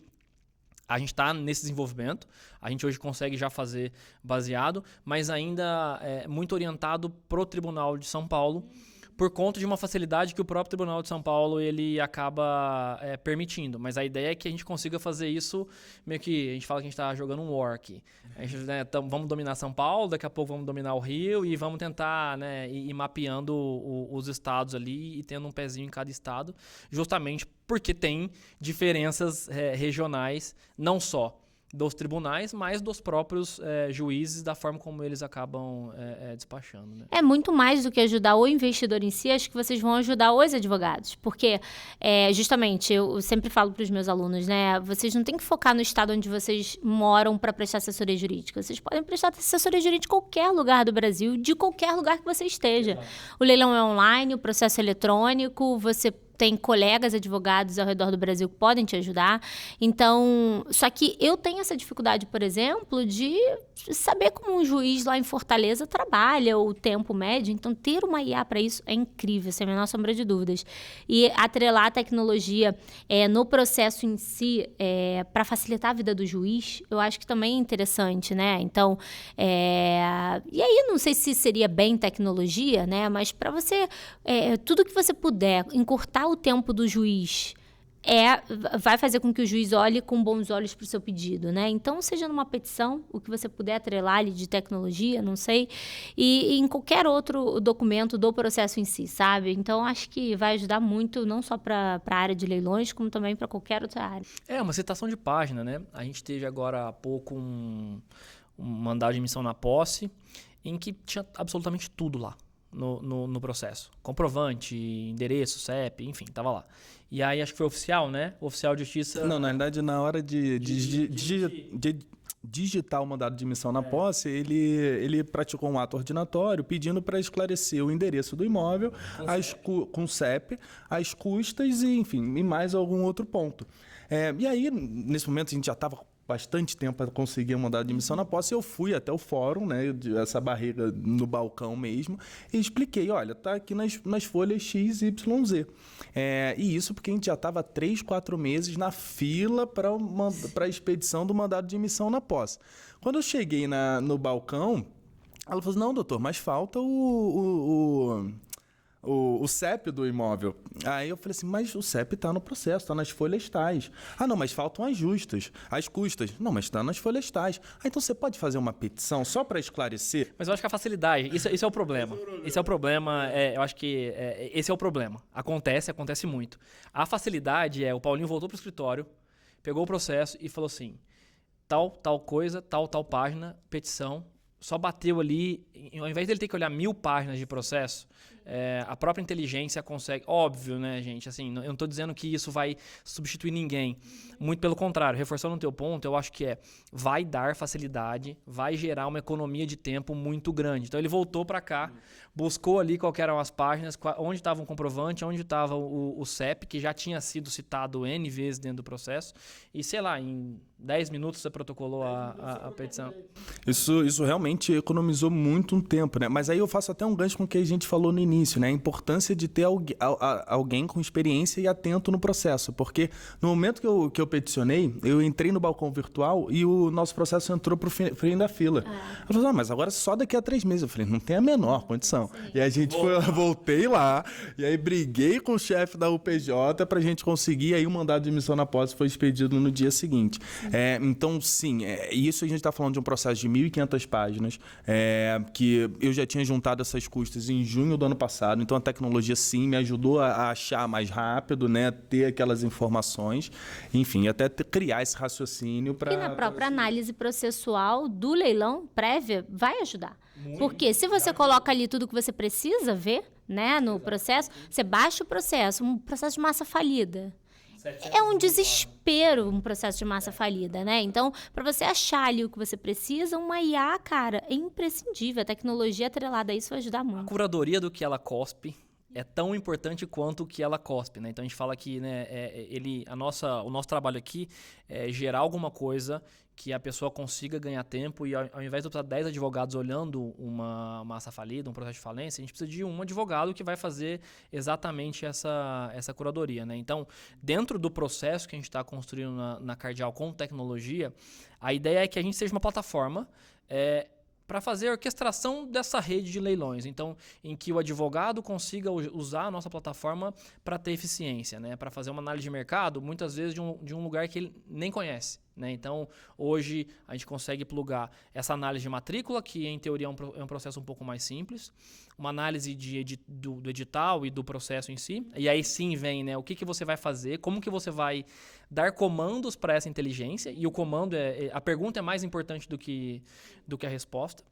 a gente está nesse desenvolvimento, a gente hoje consegue já fazer baseado, mas ainda é muito orientado para o Tribunal de São Paulo, por conta de uma facilidade que o próprio Tribunal de São Paulo ele acaba permitindo. Mas a ideia é que a gente consiga fazer isso, meio que a gente fala que a gente está jogando um war aqui. A gente, vamos dominar São Paulo, daqui a pouco vamos dominar o Rio e vamos tentar ir mapeando os estados ali e tendo um pezinho em cada estado, justamente porque tem diferenças regionais, não só dos tribunais, mas dos próprios juízes, da forma como eles acabam despachando. Né? É muito mais do que ajudar o investidor em si, acho que vocês vão ajudar os advogados, porque justamente, eu sempre falo para os meus alunos, né, vocês não têm que focar no estado onde vocês moram para prestar assessoria jurídica, vocês podem prestar assessoria jurídica em qualquer lugar do Brasil, de qualquer lugar que você esteja. O leilão é online, o processo é eletrônico, você tem colegas advogados ao redor do Brasil que podem te ajudar. Então, só que eu tenho essa dificuldade, por exemplo, de saber como um juiz lá em Fortaleza trabalha o tempo médio. Então, ter uma IA para isso é incrível, sem a menor sombra de dúvidas. E atrelar a tecnologia no processo em si, para facilitar a vida do juiz, eu acho que também é interessante, né? Então, e aí, não sei se seria bem tecnologia, né? Mas para você, tudo que você puder encurtar o tempo do juiz vai fazer com que o juiz olhe com bons olhos para o seu pedido, né? Então, seja numa petição, o que você puder atrelar ali de tecnologia, não sei, e em qualquer outro documento do processo em si, sabe? Então, acho que vai ajudar muito, não só para a área de leilões, como também para qualquer outra área. Uma citação de página, né? A gente teve agora há pouco um mandado de emissão na posse, em que tinha absolutamente tudo lá. No processo. Comprovante, endereço, CEP, enfim, tava lá. E aí acho que foi oficial, né? O oficial de justiça... Não, na verdade, na hora de digitar o mandado de emissão na posse, ele praticou um ato ordinatório pedindo para esclarecer o endereço do imóvel, com CEP, as custas e, enfim, e mais algum outro ponto. E aí, nesse momento, a gente já estava bastante tempo para conseguir o mandado de emissão na posse. Eu fui até o fórum, né, essa barreira no balcão mesmo, e expliquei, olha, tá aqui nas folhas XYZ. E isso porque a gente já estava 3, 4 meses na fila para a expedição do mandado de emissão na posse. Quando eu cheguei no balcão, ela falou assim, não, doutor, mas falta o CEP do imóvel. Aí eu falei assim, mas o CEP está no processo, está nas folhas tais. Ah, não, mas faltam as custas. Não, mas está nas folhas tais. Ah, então você pode fazer uma petição só para esclarecer? Mas eu acho que a facilidade, isso é o problema. Esse é o problema, eu acho que esse é o problema. Acontece muito. A facilidade o Paulinho voltou para o escritório, pegou o processo e falou assim, tal coisa, tal página, petição, só bateu ali, ao invés dele ter que olhar 1000 páginas de processo, a própria inteligência consegue... Óbvio, né, gente? Assim, eu não estou dizendo que isso vai substituir ninguém. Muito pelo contrário. Reforçando o teu ponto, eu acho que vai dar facilidade, vai gerar uma economia de tempo muito grande. Então, ele voltou para cá, buscou ali qual eram as páginas, onde estava o comprovante, onde estava o CEP, que já tinha sido citado N vezes dentro do processo. E, sei lá, em 10 minutos você protocolou a petição. Isso realmente economizou muito um tempo, né? Mas aí eu faço até um gancho com o que a gente falou no início, né? A importância de ter alguém com experiência e atento no processo. Porque no momento que eu peticionei, eu entrei no balcão virtual e o nosso processo entrou para o fim da fila. Eu falei, mas agora só daqui a 3 meses. Eu falei, não tem a menor condição. Sim. E a gente voltei lá, e aí briguei com o chefe da UPJ para a gente conseguir, aí o mandado de emissão na posse foi expedido no dia seguinte. Então, sim, isso a gente está falando de um processo de 1.500 páginas, que eu já tinha juntado essas custas em junho do ano passado, então a tecnologia, sim, me ajudou a achar mais rápido, né, ter aquelas informações, enfim, até criar esse raciocínio para... E na própria análise processual do leilão prévia vai ajudar. Porque se você coloca ali tudo que você precisa ver, né, no processo, você baixa o processo, um processo de massa falida. É um desespero um processo de massa falida, né? Então, para você achar ali o que você precisa, uma IA, cara, é imprescindível. A tecnologia atrelada a isso vai ajudar muito. A curadoria do que ela cospe é tão importante quanto o que ela cospe, né? Então, a gente fala que, né, o nosso trabalho aqui é gerar alguma coisa que a pessoa consiga ganhar tempo e ao invés de eu precisar de 10 advogados olhando uma massa falida, um processo de falência, a gente precisa de um advogado que vai fazer exatamente essa curadoria, né? Então, dentro do processo que a gente está construindo na Cardial com tecnologia, a ideia é que a gente seja uma plataforma para fazer a orquestração dessa rede de leilões. Então, em que o advogado consiga usar a nossa plataforma para ter eficiência, né? Para fazer uma análise de mercado, muitas vezes de um lugar que ele nem conhece, né? Então, hoje, a gente consegue plugar essa análise de matrícula, que em teoria é um processo um pouco mais simples, uma análise do edital e do processo em si, e aí sim vem, né, o que você vai fazer, como que você vai dar comandos para essa inteligência, e o comando a pergunta é mais importante do que a resposta.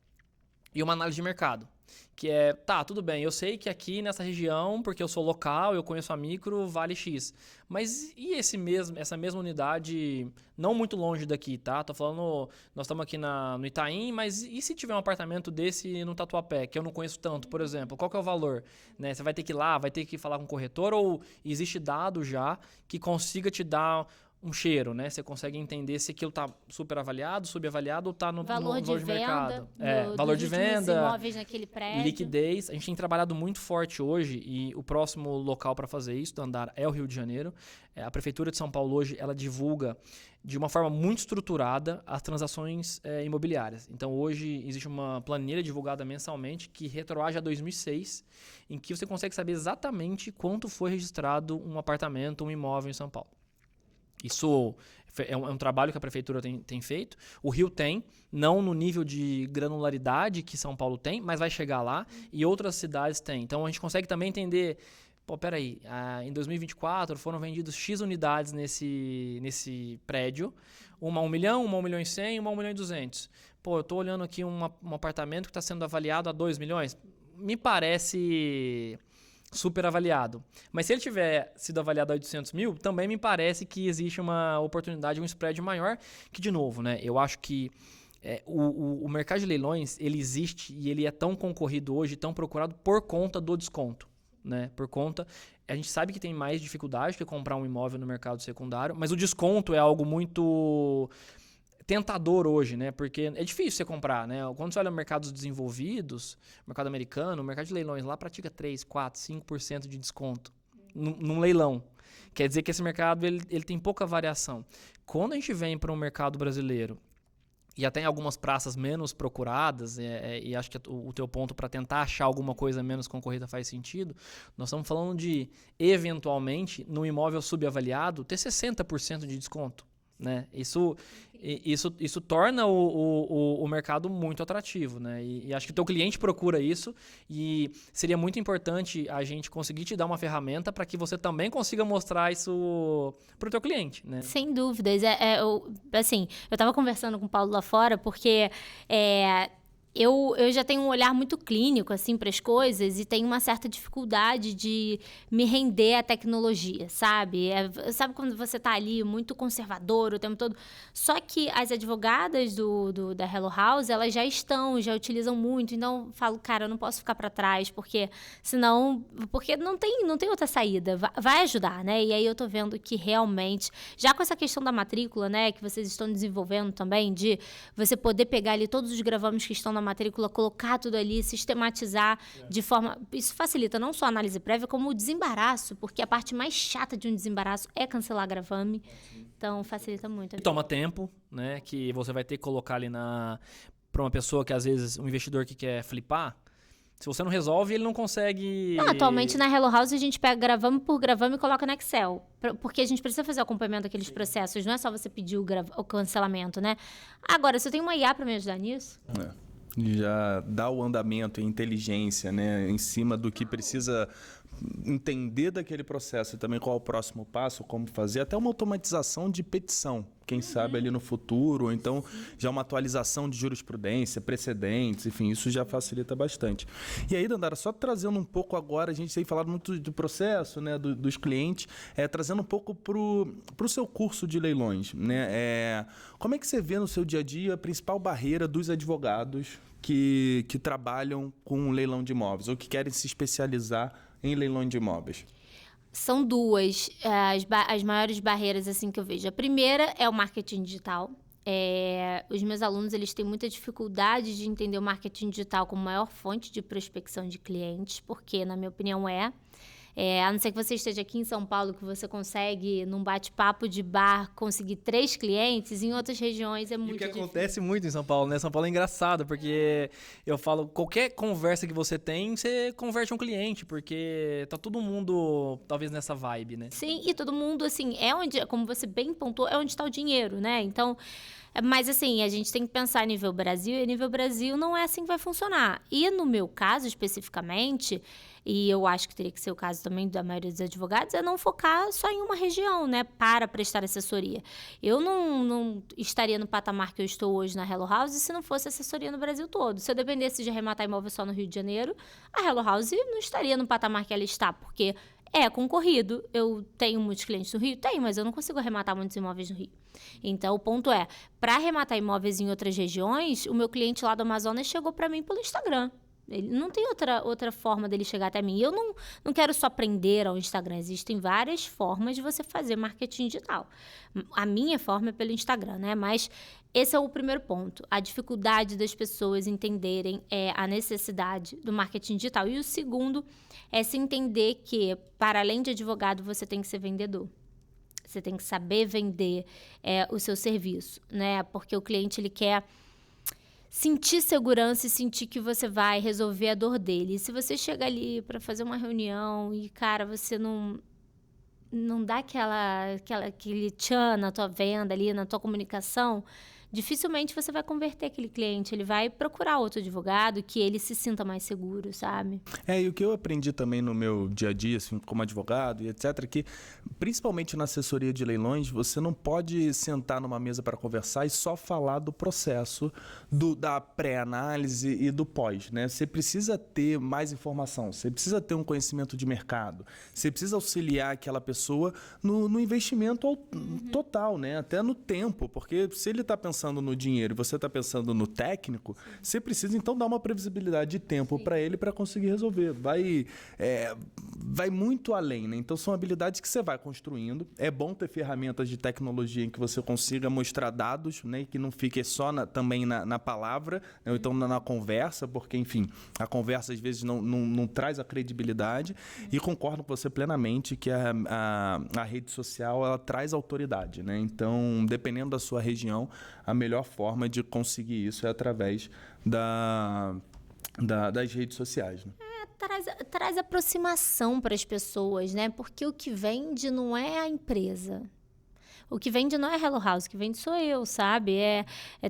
e uma análise de mercado. Que é, tudo bem, eu sei que aqui nessa região, porque eu sou local, eu conheço a micro, vale X. Mas e essa mesma unidade não muito longe daqui, tá? Tô falando, nós estamos aqui no Itaim, mas e se tiver um apartamento desse no Tatuapé, que eu não conheço tanto, por exemplo? Qual que é o valor? Né? Você vai ter que ir lá, vai ter que falar com o corretor, ou existe dado já que consiga te dar um cheiro, né? Você consegue entender se aquilo tá super avaliado, subavaliado ou tá no valor de mercado. Valor de venda, imóveis naquele prédio. Liquidez. A gente tem trabalhado muito forte hoje e o próximo local para fazer isso do andar é o Rio de Janeiro. A Prefeitura de São Paulo hoje, ela divulga de uma forma muito estruturada as transações imobiliárias. Então hoje existe uma planilha divulgada mensalmente que retroage a 2006, em que você consegue saber exatamente quanto foi registrado um apartamento, um imóvel em São Paulo. Isso é um trabalho que a Prefeitura tem feito. O Rio tem, não no nível de granularidade que São Paulo tem, mas vai chegar lá e outras cidades têm. Então a gente consegue também entender, peraí, em 2024 foram vendidos X unidades nesse prédio, uma 1 milhão, uma 1 milhão e 100, uma 1 milhão e 200. Eu estou olhando aqui um apartamento que está sendo avaliado a 2 milhões. Me parece super avaliado. Mas se ele tiver sido avaliado a 800 mil, também me parece que existe uma oportunidade, um spread maior, que de novo, né? Eu acho que o mercado de leilões, ele existe e ele é tão concorrido hoje, tão procurado por conta do desconto. Né? Por conta, a gente sabe que tem mais dificuldade que comprar um imóvel no mercado secundário, mas o desconto é algo muito tentador hoje, né? Porque é difícil você comprar, né? Quando você olha mercados desenvolvidos, mercado americano, o mercado de leilões lá pratica 3, 4, 5% de desconto num leilão. Quer dizer que esse mercado ele tem pouca variação. Quando a gente vem para um mercado brasileiro e até em algumas praças menos procuradas, e acho que o teu ponto para tentar achar alguma coisa menos concorrida faz sentido, nós estamos falando de, eventualmente, no imóvel subavaliado, ter 60% de desconto. Né? Isso torna o mercado muito atrativo, né? E acho que o teu cliente procura isso e seria muito importante a gente conseguir te dar uma ferramenta para que você também consiga mostrar isso para o teu cliente, né? Sem dúvidas. Eu estava conversando com o Paulo lá fora porque eu já tenho um olhar muito clínico assim, para as coisas e tenho uma certa dificuldade de me render à tecnologia, sabe? Sabe quando você está ali muito conservador o tempo todo? Só que as advogadas da Hello House, elas já utilizam muito. Então, eu falo, cara, eu não posso ficar para trás, porque não tem outra saída. Vai ajudar, né? E aí eu tô vendo que realmente, já com essa questão da matrícula, né, que vocês estão desenvolvendo também, de você poder pegar ali todos os gravames que estão na matrícula, colocar tudo ali, sistematizar de forma... Isso facilita não só a análise prévia, como o desembaraço, porque a parte mais chata de um desembaraço é cancelar gravame. Então, facilita muito. E toma tempo, né? Que você vai ter que colocar ali para uma pessoa que, às vezes, um investidor que quer flipar, se você não resolve, ele não consegue... Não, atualmente na Hello House a gente pega gravame por gravame e coloca no Excel. Porque a gente precisa fazer o acompanhamento daqueles processos. Não é só você pedir o cancelamento, né? Agora, você tem uma IA para me ajudar nisso? Já dá o andamento e inteligência, né, em cima do que precisa entender daquele processo e também qual é o próximo passo, como fazer, até uma automatização de petição, quem sabe ali no futuro, ou então já uma atualização de jurisprudência, precedentes, enfim, isso já facilita bastante. E aí, Dandara, só trazendo um pouco agora, a gente tem falado muito do processo, né, dos clientes, trazendo um pouco para o seu curso de leilões, né? Como é que você vê no seu dia a dia a principal barreira dos advogados que trabalham com leilão de imóveis ou que querem se especializar em leilão de imóveis? São duas as maiores barreiras assim que eu vejo. A primeira é o marketing digital. Os meus alunos eles têm muita dificuldade de entender o marketing digital como maior fonte de prospecção de clientes, porque, na minha opinião, a não ser que você esteja aqui em São Paulo, que você consegue, num bate-papo de bar, conseguir 3 clientes, em outras regiões é muito difícil. E o que acontece muito em São Paulo, né? São Paulo é engraçado, porque eu falo, qualquer conversa que você tem, você converte um cliente, porque tá todo mundo, talvez, nessa vibe, né? Sim, e todo mundo, assim, como você bem pontuou, é onde está o dinheiro, né? Então, Mas, assim, a gente tem que pensar a nível Brasil, e a nível Brasil não é assim que vai funcionar. E no meu caso, especificamente, e eu acho que teria que ser o caso também da maioria dos advogados, é não focar só em uma região, né, para prestar assessoria. Eu não estaria no patamar que eu estou hoje na Hello House se não fosse assessoria no Brasil todo. Se eu dependesse de arrematar imóvel só no Rio de Janeiro, a Hello House não estaria no patamar que ela está, porque é concorrido. Eu tenho muitos clientes no Rio? Tenho, mas eu não consigo arrematar muitos imóveis no Rio. Então, o ponto é, para arrematar imóveis em outras regiões, o meu cliente lá do Amazonas chegou para mim pelo Instagram. Ele não tem outra forma dele chegar até mim. Eu não quero só prender ao Instagram. Existem várias formas de você fazer marketing digital. A minha forma é pelo Instagram, né? Mas esse é o primeiro ponto. A dificuldade das pessoas entenderem a necessidade do marketing digital. E o segundo é se entender que, para além de advogado, você tem que ser vendedor. Você tem que saber vender o seu serviço, né? Porque o cliente, ele quer sentir segurança e sentir que você vai resolver a dor dele. E se você chega ali para fazer uma reunião e, cara, você não dá aquele tchan na tua venda ali, na tua comunicação, dificilmente você vai converter aquele cliente. Ele vai procurar outro advogado que ele se sinta mais seguro, sabe? E o que eu aprendi também no meu dia a dia, assim, como advogado e etc., que principalmente na assessoria de leilões, você não pode sentar numa mesa para conversar e só falar do processo, da pré-análise e do pós, né? Você precisa ter mais informação, você precisa ter um conhecimento de mercado, você precisa auxiliar aquela pessoa no investimento total, né? Até no tempo, porque se ele está pensando no dinheiro e você está pensando no técnico, você precisa então dar uma previsibilidade de tempo para ele para conseguir resolver. Vai muito além, né? Então são habilidades que você vai construindo. É bom ter ferramentas de tecnologia em que você consiga mostrar dados, né? E que não fique só também na palavra, né? Ou então na conversa, porque, enfim, a conversa às vezes não traz a credibilidade. E concordo com você plenamente que a rede social ela traz autoridade, né? Então, dependendo da sua região, a melhor forma de conseguir isso é através das redes sociais, né? Traz aproximação para as pessoas, né? Porque o que vende não é a empresa. O que vende não é Hello House, o que vende sou eu, sabe?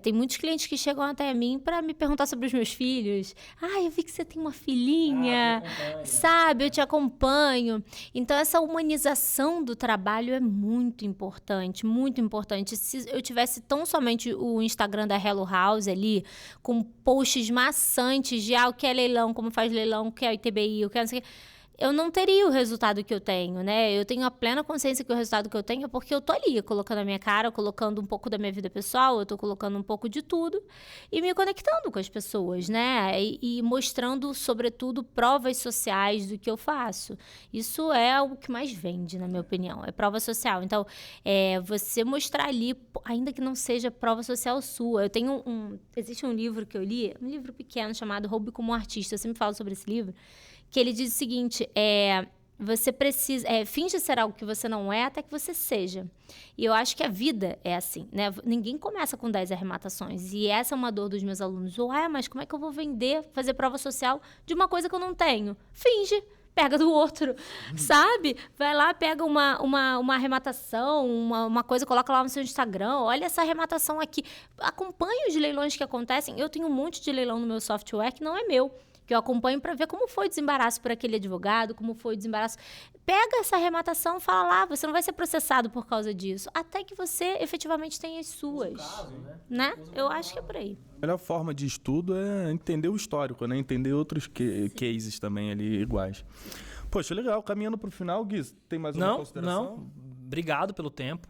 Tem muitos clientes que chegam até mim para me perguntar sobre os meus filhos. Eu vi que você tem uma filhinha, sabe? Eu te acompanho. Então, essa humanização do trabalho é muito importante, muito importante. Se eu tivesse tão somente o Instagram da Hello House ali, com posts maçantes de o que é leilão, como faz leilão, o que é ITBI, o que é não sei o que, eu não teria o resultado que eu tenho, né? Eu tenho a plena consciência que o resultado que eu tenho é porque eu tô ali, colocando a minha cara, colocando um pouco da minha vida pessoal, eu tô colocando um pouco de tudo e me conectando com as pessoas, né? E mostrando, sobretudo, provas sociais do que eu faço. Isso é o que mais vende, na minha opinião, é prova social. Então, você mostrar ali, ainda que não seja prova social sua. Existe um livro que eu li, um livro pequeno chamado Roube como Artista, eu sempre falo sobre esse livro, que ele diz o seguinte, você precisa... finge ser algo que você não é até que você seja. E eu acho que a vida é assim, né? Ninguém começa com 10 arrematações. E essa é uma dor dos meus alunos. Mas como é que eu vou fazer prova social de uma coisa que eu não tenho? Finge. Pega do outro, sabe? Vai lá, pega uma arrematação, uma coisa, coloca lá no seu Instagram. Olha essa arrematação aqui. Acompanhe os leilões que acontecem. Eu tenho um monte de leilão no meu software que não é meu, que eu acompanho para ver como foi o desembaraço por aquele advogado, como foi o desembaraço. Pega essa arrematação, fala lá, você não vai ser processado por causa disso, até que você efetivamente tenha as suas. Caso, né? Eu acho que é por aí. A melhor forma de estudo é entender o histórico, né? Entender outros cases também ali iguais. Poxa, legal. Caminhando para o final, Gui, tem mais uma consideração? Não. Obrigado pelo tempo.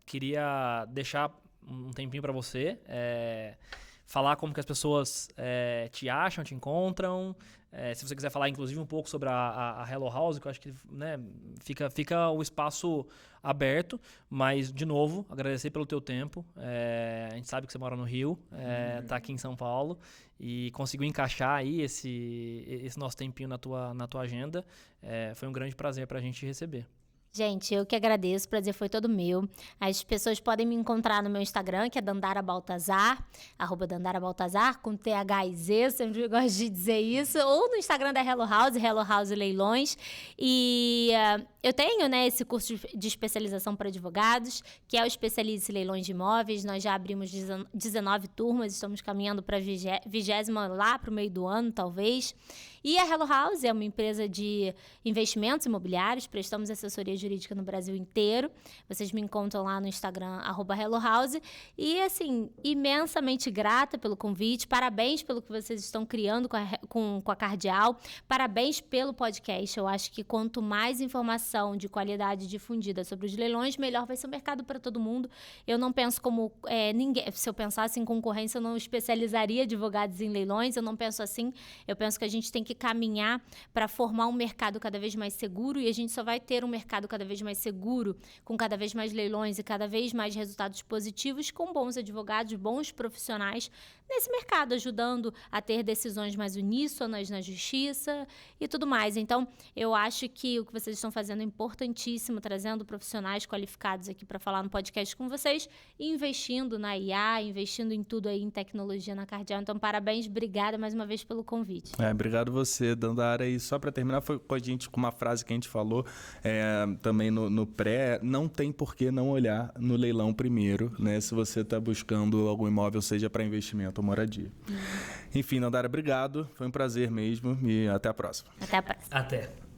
Queria deixar um tempinho para você. Falar como que as pessoas te acham, te encontram. Se você quiser falar, inclusive, um pouco sobre a Hello House, que eu acho que, né, fica o espaço aberto. Mas, de novo, agradecer pelo teu tempo. A gente sabe que você mora no Rio, tá aqui em São Paulo. E conseguiu encaixar aí esse nosso tempinho na tua agenda. Foi um grande prazer para a gente receber. Gente, eu que agradeço, o prazer foi todo meu. As pessoas podem me encontrar no meu Instagram, que é Dandara Baltazar, @DandaraBaltazar, com THZ, sempre gosto de dizer isso, ou no Instagram da Hello House Leilões. E eu tenho, né, esse curso de especialização para advogados, que é o Especialize Leilões de Imóveis. Nós já abrimos 19 turmas, estamos caminhando para a 20ª lá para o meio do ano, talvez. E a Hello House é uma empresa de investimentos imobiliários, prestamos assessoria jurídica no Brasil inteiro. Vocês me encontram lá no Instagram, @HelloHouse. E, assim, imensamente grata pelo convite. Parabéns pelo que vocês estão criando com a Cardeal. Parabéns pelo podcast. Eu acho que quanto mais informação de qualidade difundida sobre os leilões, melhor vai ser o mercado para todo mundo. Eu não penso como ninguém. Se eu pensasse em concorrência, eu não especializaria advogados em leilões. Eu não penso assim. Eu penso que a gente tem que caminhar para formar um mercado cada vez mais seguro, e a gente só vai ter um mercado cada vez mais seguro, com cada vez mais leilões e cada vez mais resultados positivos, com bons advogados, bons profissionais nesse mercado, ajudando a ter decisões mais uníssonas na justiça e tudo mais. Então, eu acho que o que vocês estão fazendo é importantíssimo, trazendo profissionais qualificados aqui para falar no podcast com vocês, e investindo na IA, investindo em tudo aí, em tecnologia na Cardeal. Então, parabéns, obrigada mais uma vez pelo convite. Obrigado você, Dandara. E só para terminar, foi com a gente com uma frase que a gente falou também no pré: não tem por que não olhar no leilão primeiro, né? Se você está buscando algum imóvel, seja para investimento ou moradia. Enfim, Dandara, obrigado. Foi um prazer mesmo e até a próxima. Até a próxima. Até.